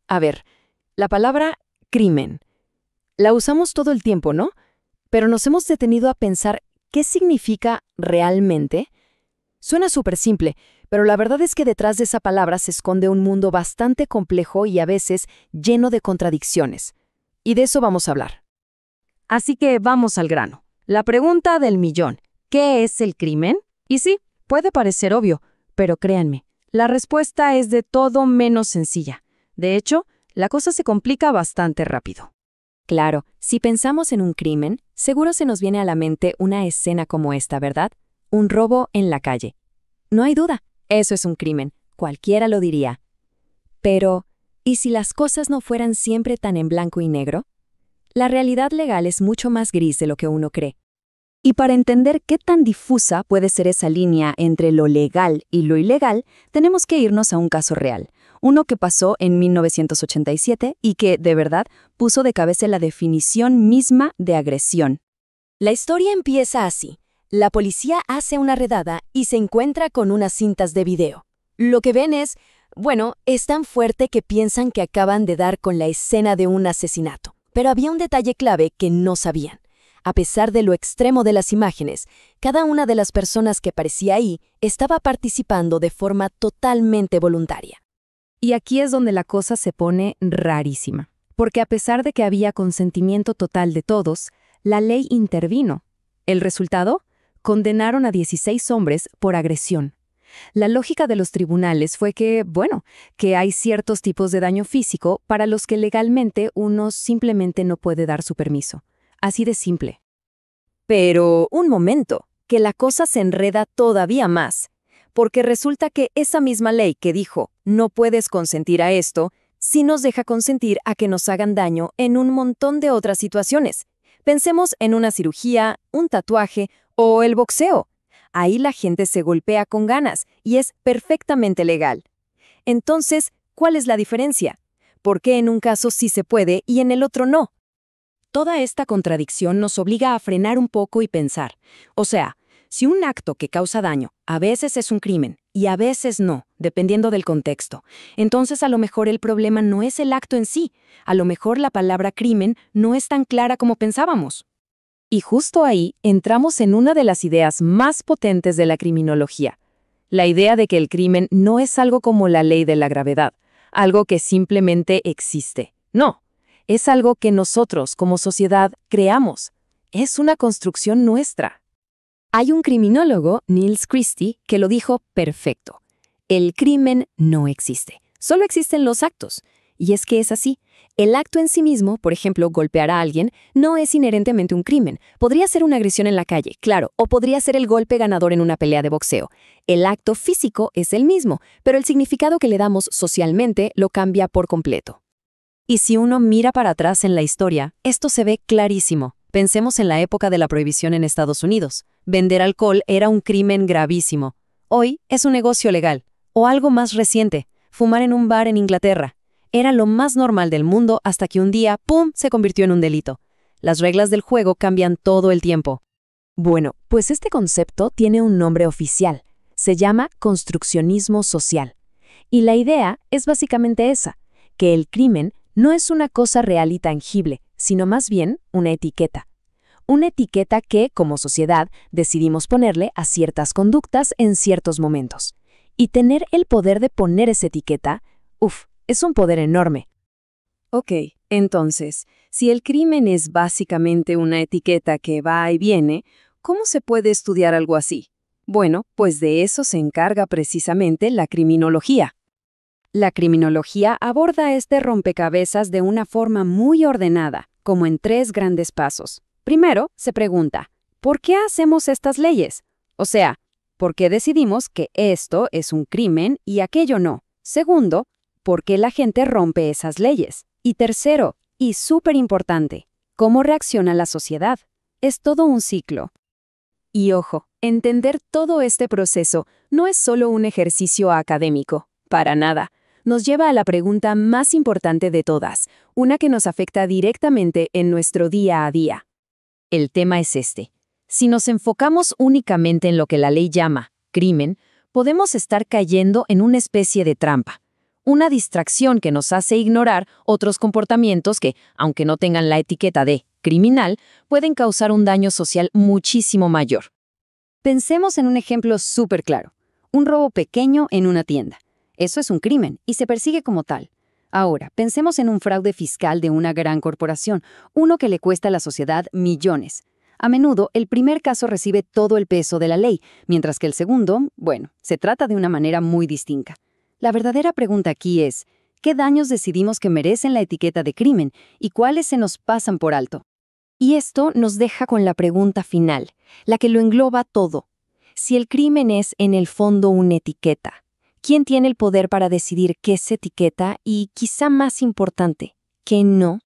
A ver, la palabra crimen. La usamos todo el tiempo, ¿no? Pero nos hemos detenido a pensar qué significa realmente. Suena súper simple, pero la verdad es que detrás de esa palabra se esconde un mundo bastante complejo y a veces lleno de contradicciones. Y de eso vamos a hablar. Así que vamos al grano. La pregunta del millón, ¿qué es el crimen? Y sí, puede parecer obvio, pero créanme, la respuesta es de todo menos sencilla. De hecho, la cosa se complica bastante rápido. Claro, si pensamos en un crimen, seguro se nos viene a la mente una escena como esta, ¿verdad? Un robo en la calle. No hay duda, eso es un crimen, cualquiera lo diría. Pero, ¿y si las cosas no fueran siempre tan en blanco y negro? La realidad legal es mucho más gris de lo que uno cree. Y para entender qué tan difusa puede ser esa línea entre lo legal y lo ilegal, tenemos que irnos a un caso real, uno que pasó en 1987 y que, de verdad, puso de cabeza la definición misma de agresión. La historia empieza así. La policía hace una redada y se encuentra con unas cintas de video. Lo que ven es, es tan fuerte que piensan que acaban de dar con la escena de un asesinato. Pero había un detalle clave que no sabían. A pesar de lo extremo de las imágenes, cada una de las personas que aparecía ahí estaba participando de forma totalmente voluntaria. Y aquí es donde la cosa se pone rarísima, porque a pesar de que había consentimiento total de todos, la ley intervino. ¿El resultado? Condenaron a 16 hombres por agresión. La lógica de los tribunales fue que hay ciertos tipos de daño físico para los que legalmente uno simplemente no puede dar su permiso. Así de simple. Pero, un momento, que la cosa se enreda todavía más, porque resulta que esa misma ley que dijo, no puedes consentir a esto, sí nos deja consentir a que nos hagan daño en un montón de otras situaciones. Pensemos en una cirugía, un tatuaje o el boxeo. Ahí la gente se golpea con ganas y es perfectamente legal. Entonces, ¿cuál es la diferencia? ¿Por qué en un caso sí se puede y en el otro no? Toda esta contradicción nos obliga a frenar un poco y pensar. O sea, si un acto que causa daño a veces es un crimen y a veces no, dependiendo del contexto, entonces a lo mejor el problema no es el acto en sí, a lo mejor la palabra crimen no es tan clara como pensábamos. Y justo ahí entramos en una de las ideas más potentes de la criminología. La idea de que el crimen no es algo como la ley de la gravedad, algo que simplemente existe. No, es algo que nosotros como sociedad creamos. Es una construcción nuestra. Hay un criminólogo, Niels Christie, que lo dijo perfecto. El crimen no existe, solo existen los actos. Y es que es así. El acto en sí mismo, por ejemplo, golpear a alguien, no es inherentemente un crimen. Podría ser una agresión en la calle, claro, o podría ser el golpe ganador en una pelea de boxeo. El acto físico es el mismo, pero el significado que le damos socialmente lo cambia por completo. Y si uno mira para atrás en la historia, esto se ve clarísimo. Pensemos en la época de la prohibición en Estados Unidos. Vender alcohol era un crimen gravísimo. Hoy es un negocio legal. O algo más reciente, fumar en un bar en Inglaterra. Era lo más normal del mundo hasta que un día, ¡pum!, se convirtió en un delito. Las reglas del juego cambian todo el tiempo. Bueno, pues este concepto tiene un nombre oficial. Se llama construccionismo social. Y la idea es básicamente esa, que el crimen no es una cosa real y tangible, sino más bien una etiqueta. Una etiqueta que, como sociedad, decidimos ponerle a ciertas conductas en ciertos momentos. Y tener el poder de poner esa etiqueta, es un poder enorme. Ok, entonces, si el crimen es básicamente una etiqueta que va y viene, ¿cómo se puede estudiar algo así? Bueno, pues de eso se encarga precisamente la criminología. La criminología aborda este rompecabezas de una forma muy ordenada, como en 3 grandes pasos. Primero, se pregunta, ¿por qué hacemos estas leyes? O sea, ¿por qué decidimos que esto es un crimen y aquello no? Segundo, ¿por qué la gente rompe esas leyes? Y tercero, y súper importante, ¿cómo reacciona la sociedad? Es todo un ciclo. Y ojo, entender todo este proceso no es solo un ejercicio académico, para nada. Nos lleva a la pregunta más importante de todas, una que nos afecta directamente en nuestro día a día. El tema es este. Si nos enfocamos únicamente en lo que la ley llama crimen, podemos estar cayendo en una especie de trampa. una distracción que nos hace ignorar otros comportamientos que, aunque no tengan la etiqueta de criminal, pueden causar un daño social muchísimo mayor. Pensemos en un ejemplo súper claro. Un robo pequeño en una tienda. Eso es un crimen y se persigue como tal. Ahora, pensemos en un fraude fiscal de una gran corporación, uno que le cuesta a la sociedad millones. A menudo, el primer caso recibe todo el peso de la ley, mientras que el segundo, bueno, se trata de una manera muy distinta. La verdadera pregunta aquí es, ¿qué daños decidimos que merecen la etiqueta de crimen y cuáles se nos pasan por alto? Y esto nos deja con la pregunta final, la que lo engloba todo. Si el crimen es, en el fondo, una etiqueta, ¿quién tiene el poder para decidir qué se etiqueta y, quizá más importante, qué no?